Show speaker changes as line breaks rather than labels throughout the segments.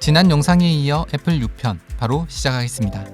지난 영상에 이어 애플 6편 바로 시작하겠습니다.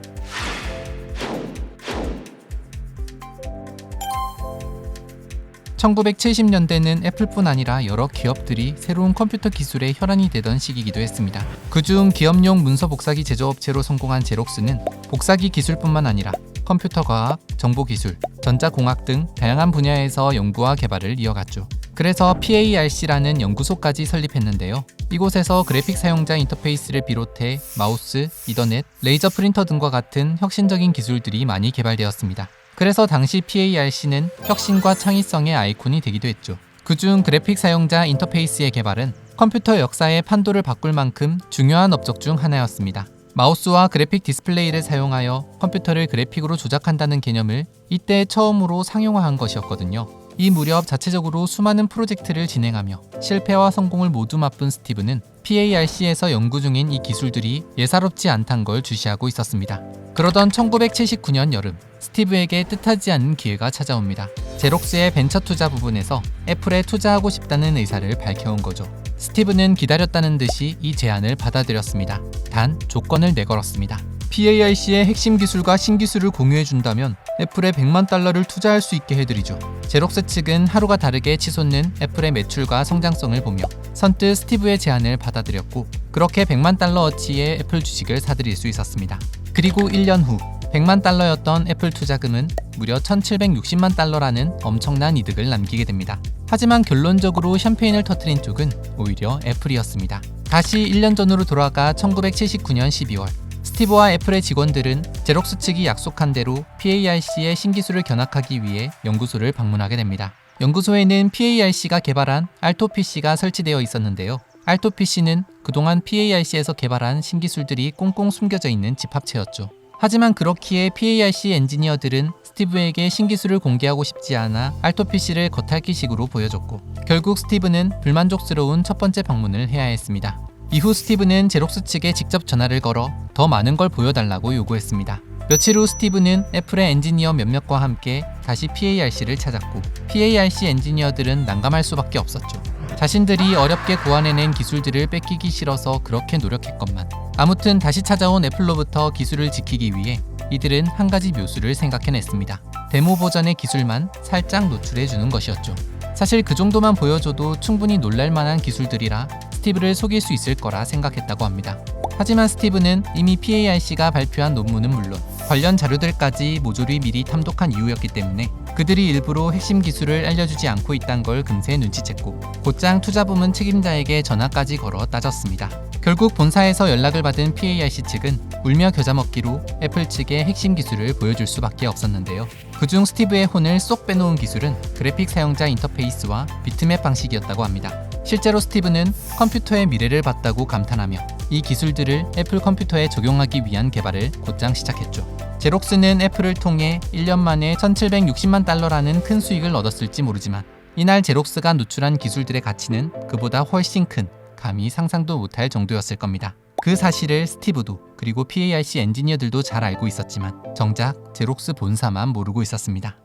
(1970년대는) 애플뿐 아니라 여러 기업들이 새로운 컴퓨터 기술의 혈안이 되던 시기이기도 했습니다. 그중 기업용 문서 복사기 제조업체로 성공한 제록스는 복사기 기술뿐만 아니라 컴퓨터 과학, 정보기술, 전자공학 등 다양한 분야에서 연구와 개발을 이어갔죠. 그래서 PARC라는 연구소까지 설립했는데요. 이곳에서 그래픽 사용자 인터페이스를 비롯해 마우스, 이더넷, 레이저 프린터 등과 같은 혁신적인 기술들이 많이 개발되었습니다. 그래서 당시 PARC는 혁신과 창의성의 아이콘이 되기도 했죠. 그중 그래픽 사용자 인터페이스의 개발은 컴퓨터 역사의 판도를 바꿀 만큼 중요한 업적 중 하나였습니다. 마우스와 그래픽 디스플레이를 사용하여 컴퓨터를 그래픽으로 조작한다는 개념을 이때 처음으로 상용화한 것이었거든요. 이 무렵 자체적으로 수많은 프로젝트를 진행하며 실패와 성공을 모두 맛본 스티브는 PARC에서 연구 중인 이 기술들이 예사롭지 않단 걸 주시하고 있었습니다. 그러던 1979년 여름, 스티브에게 뜻하지 않은 기회가 찾아옵니다. 제록스의 벤처 투자 부분에서 애플에 투자하고 싶다는 의사를 밝혀온 거죠. 스티브는 기다렸다는 듯이 이 제안을 받아들였습니다. 단 조건을 내걸었습니다. PARC의 핵심 기술과 신기술을 공유해준다면 애플에 $1,000,000를 투자할 수 있게 해드리죠. 제록스 측은 하루가 다르게 치솟는 애플의 매출과 성장성을 보며 선뜻 스티브의 제안을 받아들였고, 그렇게 $10,000,000어치의 애플 주식을 사들일 수 있었습니다. 그리고 1년 후 $1,000,000였던 애플 투자금은 무려 $1,760만,000라는 엄청난 이득을 남기게 됩니다. 하지만 결론적으로 샴페인을 터뜨린 쪽은 오히려 애플이었습니다. 다시 1년 전으로 돌아가 1979년 12월, 스티브와 애플의 직원들은 제록스 측이 약속한 대로 PARC의 신기술을 견학하기 위해 연구소를 방문하게 됩니다. 연구소에는 PARC가 개발한 알토 PC가 설치되어 있었는데요. 알토 PC는 그동안 PARC에서 개발한 신기술들이 꽁꽁 숨겨져 있는 집합체였죠. 하지만 그렇기에 PARC 엔지니어들은 스티브에게 신기술을 공개하고 싶지 않아 알토 PC를 겉핥기식으로 보여줬고, 결국 스티브는 불만족스러운 첫 번째 방문을 해야 했습니다. 이후 스티브는 제록스 측에 직접 전화를 걸어 더 많은 걸 보여달라고 요구했습니다. 며칠 후 스티브는 애플의 엔지니어 몇몇과 함께 다시 PARC를 찾았고, PARC 엔지니어들은 난감할 수밖에 없었죠. 자신들이 어렵게 고안해낸 기술들을 뺏기기 싫어서 그렇게 노력했건만, 아무튼 다시 찾아온 애플로부터 기술을 지키기 위해 이들은 한 가지 묘수를 생각해냈습니다. 데모 버전의 기술만 살짝 노출해주는 것이었죠. 사실 그 정도만 보여줘도 충분히 놀랄만한 기술들이라 스티브를 속일 수 있을 거라 생각했다고 합니다. 하지만 스티브는 이미 PARC가 발표한 논문은 물론 관련 자료들까지 모조리 미리 탐독한 이유였기 때문에 그들이 일부러 핵심 기술을 알려주지 않고 있다는 걸 금세 눈치챘고, 곧장 투자부문 책임자에게 전화까지 걸어 따졌습니다. 결국 본사에서 연락을 받은 PARC 측은 울며 겨자 먹기로 애플 측의 핵심 기술을 보여줄 수밖에 없었는데요. 그중 스티브의 혼을 쏙 빼놓은 기술은 그래픽 사용자 인터페이스와 비트맵 방식이었다고 합니다. 실제로 스티브는 컴퓨터의 미래를 봤다고 감탄하며 이 기술들을 애플 컴퓨터에 적용하기 위한 개발을 곧장 시작했죠. 제록스는 애플을 통해 1년 만에 $1,760만,000라는 큰 수익을 얻었을지 모르지만, 이날 제록스가 노출한 기술들의 가치는 그보다 훨씬 큰, 감히 상상도 못할 정도였을 겁니다. 그 사실을 스티브도 그리고 PARC 엔지니어들도 잘 알고 있었지만 정작 제록스 본사만 모르고 있었습니다.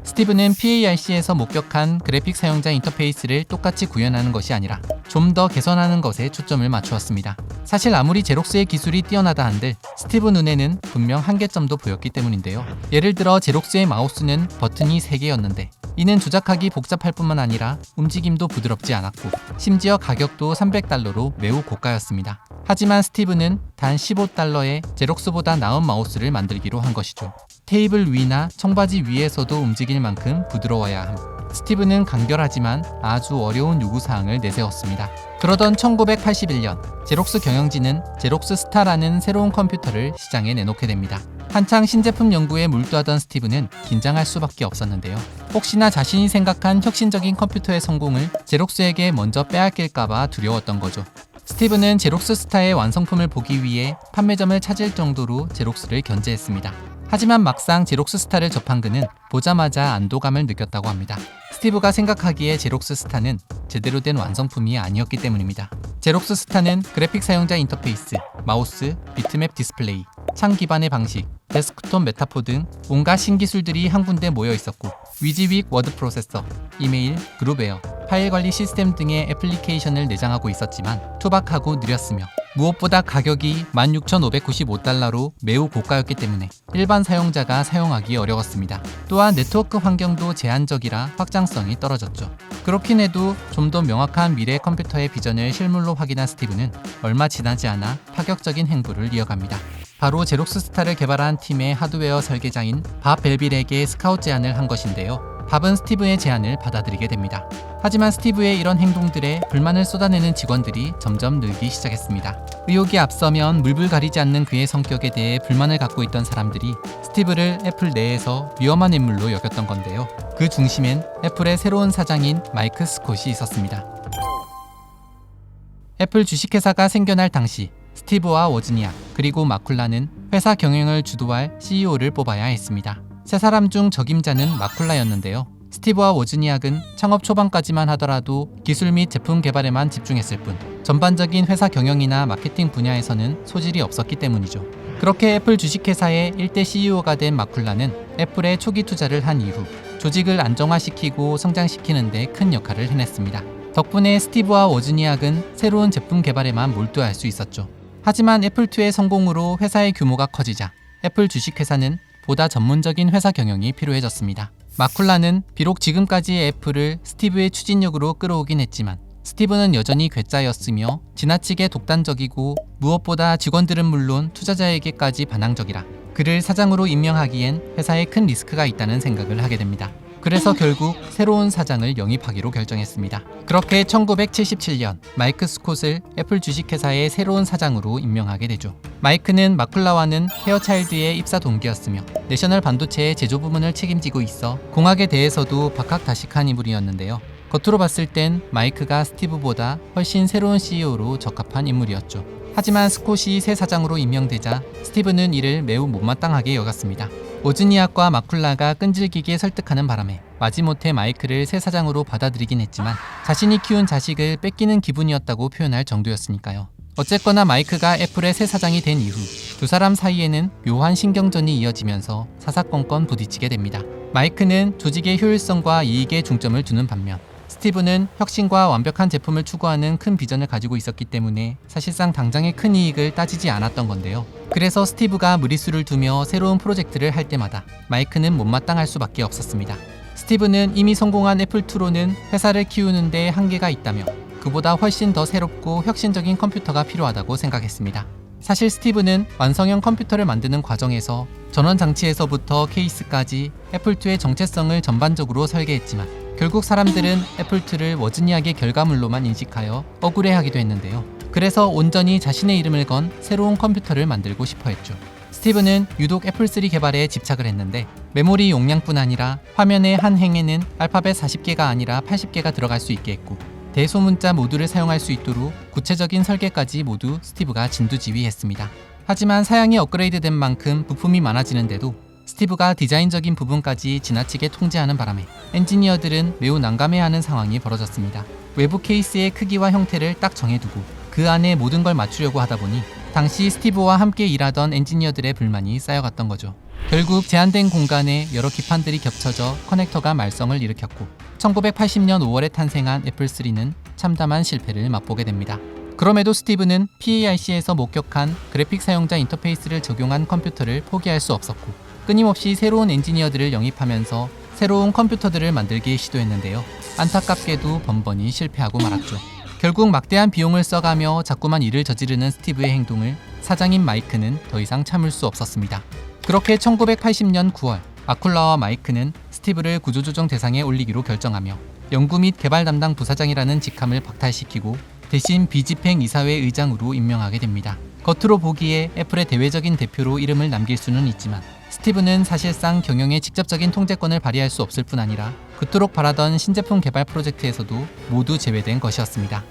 스티브는 PARC에서 목격한 그래픽 사용자 인터페이스를 똑같이 구현하는 것이 아니라 좀 더 개선하는 것에 초점을 맞추었습니다. 사실 아무리 제록스의 기술이 뛰어나다 한들 스티브 눈에는 분명 한계점도 보였기 때문인데요. 예를 들어 제록스의 마우스는 버튼이 3개였는데 이는 조작하기 복잡할 뿐만 아니라 움직임도 부드럽지 않았고, 심지어 가격도 $300로 매우 고가였습니다. 하지만 스티브는 단 $15에 제록스보다 나은 마우스를 만들기로 한 것이죠. 테이블 위나 청바지 위에서도 움직일 만큼 부드러워야 함. 스티브는 간결하지만 아주 어려운 요구사항을 내세웠습니다. 그러던 1981년, 제록스 경영진은 제록스 스타라는 새로운 컴퓨터를 시장에 내놓게 됩니다. 한창 신제품 연구에 몰두하던 스티브는 긴장할 수밖에 없었는데요. 혹시나 자신이 생각한 혁신적인 컴퓨터의 성공을 제록스에게 먼저 빼앗길까봐 두려웠던 거죠. 스티브는 제록스 스타의 완성품을 보기 위해 판매점을 찾을 정도로 제록스를 견제했습니다. 하지만 막상 제록스 스타를 접한 그는 보자마자 안도감을 느꼈다고 합니다. 스티브가 생각하기에 제록스 스타는 제대로 된 완성품이 아니었기 때문입니다. 제록스 스타는 그래픽 사용자 인터페이스, 마우스, 비트맵 디스플레이, 창 기반의 방식, 데스크톱 메타포 등 온갖 신기술들이 한 군데 모여 있었고, 위지윅 워드 프로세서, 이메일, 그룹웨어, 파일 관리 시스템 등의 애플리케이션을 내장하고 있었지만 투박하고 느렸으며 무엇보다 가격이 16,595달러로 매우 고가였기 때문에 일반 사용자가 사용하기 어려웠습니다. 또한 네트워크 환경도 제한적이라 확장성이 떨어졌죠. 그렇긴 해도 좀 더 명확한 미래 컴퓨터의 비전을 실물로 확인한 스티브는 얼마 지나지 않아 파격적인 행보를 이어갑니다. 바로 제록스스타를 개발한 팀의 하드웨어 설계자인 밥 벨빌에게 스카우트 제안을 한 것인데요. 밥은 스티브의 제안을 받아들이게 됩니다. 하지만 스티브의 이런 행동들에 불만을 쏟아내는 직원들이 점점 늘기 시작했습니다. 의혹이 앞서면 물불 가리지 않는 그의 성격에 대해 불만을 갖고 있던 사람들이 스티브를 애플 내에서 위험한 인물로 여겼던 건데요. 그 중심엔 애플의 새로운 사장인 마이크 스콧이 있었습니다. 애플 주식회사가 생겨날 당시 스티브와 워즈니악 그리고 마쿨라는 회사 경영을 주도할 CEO를 뽑아야 했습니다. 세 사람 중 적임자는 마쿨라였는데요. 스티브와 워즈니악은 창업 초반까지만 하더라도 기술 및 제품 개발에만 집중했을 뿐 전반적인 회사 경영이나 마케팅 분야에서는 소질이 없었기 때문이죠. 그렇게 애플 주식회사의 1대 CEO가 된 마쿨라는 애플에 초기 투자를 한 이후 조직을 안정화시키고 성장시키는 데 큰 역할을 해냈습니다. 덕분에 스티브와 워즈니악은 새로운 제품 개발에만 몰두할 수 있었죠. 하지만 애플2의 성공으로 회사의 규모가 커지자 애플 주식회사는 보다 전문적인 회사 경영이 필요해졌습니다. 마쿨라는 비록 지금까지의 애플을 스티브의 추진력으로 끌어오긴 했지만 스티브는 여전히 괴짜였으며 지나치게 독단적이고 무엇보다 직원들은 물론 투자자에게까지 반항적이라 그를 사장으로 임명하기엔 회사에 큰 리스크가 있다는 생각을 하게 됩니다. 그래서 결국 새로운 사장을 영입하기로 결정했습니다. 그렇게 1977년 마이크 스콧을 애플 주식회사의 새로운 사장으로 임명하게 되죠. 마이크는 마쿨라와는 헤어차일드의 입사 동기였으며 내셔널 반도체의 제조 부문을 책임지고 있어 공학에 대해서도 박학다식한 인물이었는데요. 겉으로 봤을 땐 마이크가 스티브보다 훨씬 새로운 CEO로 적합한 인물이었죠. 하지만 스콧이 새 사장으로 임명되자 스티브는 이를 매우 못마땅하게 여겼습니다. 워즈니악과 마쿨라가 끈질기게 설득하는 바람에 마지못해 마이크를 새 사장으로 받아들이긴 했지만 자신이 키운 자식을 뺏기는 기분이었다고 표현할 정도였으니까요. 어쨌거나 마이크가 애플의 새 사장이 된 이후 두 사람 사이에는 묘한 신경전이 이어지면서 사사건건 부딪히게 됩니다. 마이크는 조직의 효율성과 이익에 중점을 두는 반면 스티브는 혁신과 완벽한 제품을 추구하는 큰 비전을 가지고 있었기 때문에 사실상 당장의 큰 이익을 따지지 않았던 건데요. 그래서 스티브가 무리수를 두며 새로운 프로젝트를 할 때마다 마이크는 못마땅할 수밖에 없었습니다. 스티브는 이미 성공한 애플2로는 회사를 키우는데 한계가 있다며 그보다 훨씬 더 새롭고 혁신적인 컴퓨터가 필요하다고 생각했습니다. 사실 스티브는 완성형 컴퓨터를 만드는 과정에서 전원 장치에서부터 케이스까지 애플2의 정체성을 전반적으로 설계했지만 결국 사람들은 애플2를 워즈니악의 결과물로만 인식하여 억울해하기도 했는데요. 그래서 온전히 자신의 이름을 건 새로운 컴퓨터를 만들고 싶어 했죠. 스티브는 유독 애플3 개발에 집착을 했는데 메모리 용량뿐 아니라 화면의 한 행에는 알파벳 40개가 아니라 80개가 들어갈 수 있게 했고 대소문자 모두를 사용할 수 있도록 구체적인 설계까지 모두 스티브가 진두지휘했습니다. 하지만 사양이 업그레이드된 만큼 부품이 많아지는데도 스티브가 디자인적인 부분까지 지나치게 통제하는 바람에 엔지니어들은 매우 난감해하는 상황이 벌어졌습니다. 외부 케이스의 크기와 형태를 딱 정해두고 그 안에 모든 걸 맞추려고 하다 보니 당시 스티브와 함께 일하던 엔지니어들의 불만이 쌓여갔던 거죠. 결국 제한된 공간에 여러 기판들이 겹쳐져 커넥터가 말썽을 일으켰고 1980년 5월에 탄생한 애플3는 참담한 실패를 맛보게 됩니다. 그럼에도 스티브는 PAIC에서 목격한 그래픽 사용자 인터페이스를 적용한 컴퓨터를 포기할 수 없었고 끊임없이 새로운 엔지니어들을 영입하면서 새로운 컴퓨터들을 만들기 시도했는데요. 안타깝게도 번번이 실패하고 말았죠. 결국 막대한 비용을 써가며 자꾸만 일을 저지르는 스티브의 행동을 사장인 마이크는 더 이상 참을 수 없었습니다. 그렇게 1980년 9월 마쿨라와 마이크는 스티브를 구조조정 대상에 올리기로 결정하며 연구 및 개발 담당 부사장이라는 직함을 박탈시키고 대신 비집행 이사회 의장으로 임명하게 됩니다. 겉으로 보기에 애플의 대외적인 대표로 이름을 남길 수는 있지만 스티브는 사실상 경영에 직접적인 통제권을 발휘할 수 없을 뿐 아니라 그토록 바라던 신제품 개발 프로젝트에서도 모두 제외된 것이었습니다.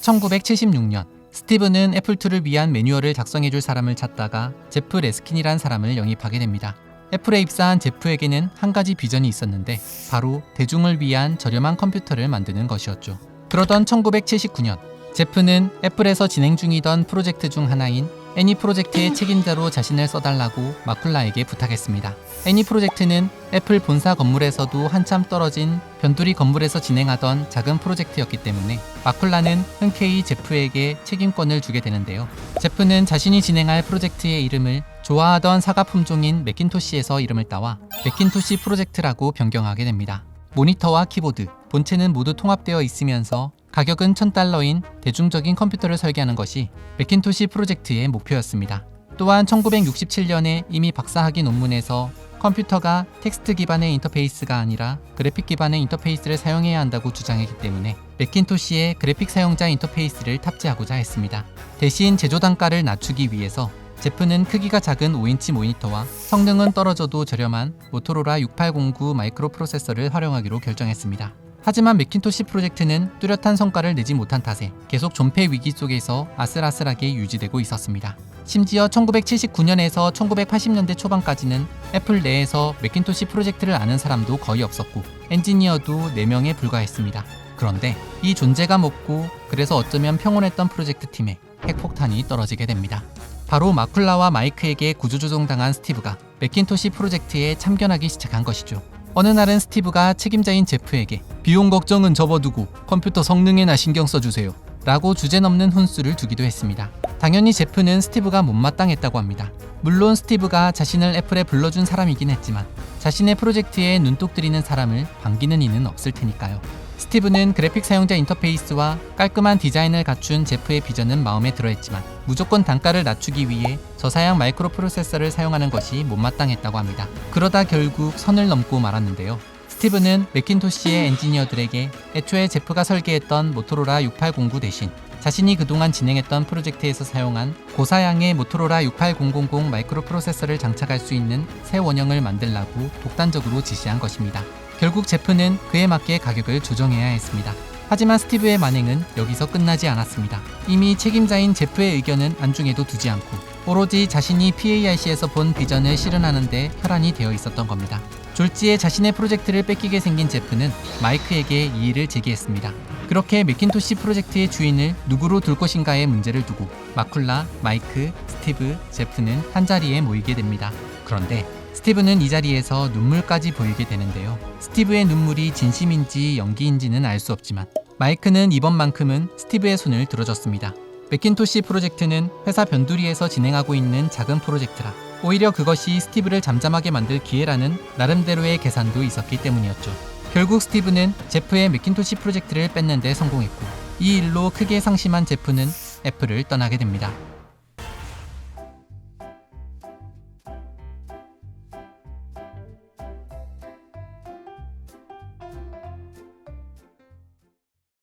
1976년 스티브는 애플2를 위한 매뉴얼을 작성해줄 사람을 찾다가 제프 레스킨이란 사람을 영입하게 됩니다. 애플에 입사한 제프에게는 한 가지 비전이 있었는데 바로 대중을 위한 저렴한 컴퓨터를 만드는 것이었죠. 그러던 1979년 제프는 애플에서 진행 중이던 프로젝트 중 하나인 애니 프로젝트의 책임자로 자신을 써달라고 마쿨라에게 부탁했습니다. 애니 프로젝트는 애플 본사 건물에서도 한참 떨어진 변두리 건물에서 진행하던 작은 프로젝트였기 때문에 마쿨라는 흔쾌히 제프에게 책임권을 주게 되는데요. 제프는 자신이 진행할 프로젝트의 이름을 좋아하던 사과 품종인 매킨토시에서 이름을 따와 매킨토시 프로젝트라고 변경하게 됩니다. 모니터와 키보드, 본체는 모두 통합되어 있으면서 가격은 $1000인 대중적인 컴퓨터를 설계하는 것이 매킨토시 프로젝트의 목표였습니다. 또한 1967년에 이미 박사학위 논문에서 컴퓨터가 텍스트 기반의 인터페이스가 아니라 그래픽 기반의 인터페이스를 사용해야 한다고 주장했기 때문에 매킨토시에 그래픽 사용자 인터페이스를 탑재하고자 했습니다. 대신 제조 단가를 낮추기 위해서 제프는 크기가 작은 5인치 모니터와 성능은 떨어져도 저렴한 모토로라 6809 마이크로 프로세서를 활용하기로 결정했습니다. 하지만 매킨토시 프로젝트는 뚜렷한 성과를 내지 못한 탓에 계속 존폐 위기 속에서 아슬아슬하게 유지되고 있었습니다. 심지어 1979년에서 1980년대 초반까지는 애플 내에서 매킨토시 프로젝트를 아는 사람도 거의 없었고 엔지니어도 4명에 불과했습니다. 그런데 이 존재감 없고 그래서 어쩌면 평온했던 프로젝트 팀에 핵폭탄이 떨어지게 됩니다. 바로 마쿨라와 마이크에게 구조조정당한 스티브가 매킨토시 프로젝트에 참견하기 시작한 것이죠. 어느 날은 스티브가 책임자인 제프에게 비용 걱정은 접어두고 컴퓨터 성능에나 신경 써주세요 라고 주제넘는 혼수를 두기도 했습니다. 당연히 제프는 스티브가 못마땅했다고 합니다. 물론 스티브가 자신을 애플에 불러준 사람이긴 했지만 자신의 프로젝트에 눈독 들이는 사람을 반기는 이는 없을 테니까요. 스티브는 그래픽 사용자 인터페이스와 깔끔한 디자인을 갖춘 제프의 비전은 마음에 들어했지만 무조건 단가를 낮추기 위해 저사양 마이크로 프로세서를 사용하는 것이 못마땅했다고 합니다. 그러다 결국 선을 넘고 말았는데요. 스티브는 매킨토시의 엔지니어들에게 애초에 제프가 설계했던 모토로라 6809 대신 자신이 그동안 진행했던 프로젝트에서 사용한 고사양의 모토로라 68000 마이크로 프로세서를 장착할 수 있는 새 원형을 만들라고 독단적으로 지시한 것입니다. 결국 제프는 그에 맞게 가격을 조정해야 했습니다. 하지만 스티브의 만행은 여기서 끝나지 않았습니다. 이미 책임자인 제프의 의견은 안중에도 두지 않고 오로지 자신이 PARC에서 본 비전을 실현하는 데 혈안이 되어 있었던 겁니다. 졸지에 자신의 프로젝트를 뺏기게 생긴 제프는 마이크에게 이의를 제기했습니다. 그렇게 매킨토시 프로젝트의 주인을 누구로 둘 것인가의 문제를 두고 마쿨라, 마이크, 스티브, 제프는 한자리에 모이게 됩니다. 그런데 스티브는 이 자리에서 눈물까지 보이게 되는데요. 스티브의 눈물이 진심인지 연기인지는 알 수 없지만 마이크는 이번만큼은 스티브의 손을 들어줬습니다. 매킨토시 프로젝트는 회사 변두리에서 진행하고 있는 작은 프로젝트라 오히려 그것이 스티브를 잠잠하게 만들 기회라는 나름대로의 계산도 있었기 때문이었죠. 결국 스티브는 제프의 매킨토시 프로젝트를 뺏는 데 성공했고 이 일로 크게 상심한 제프는 애플을 떠나게 됩니다.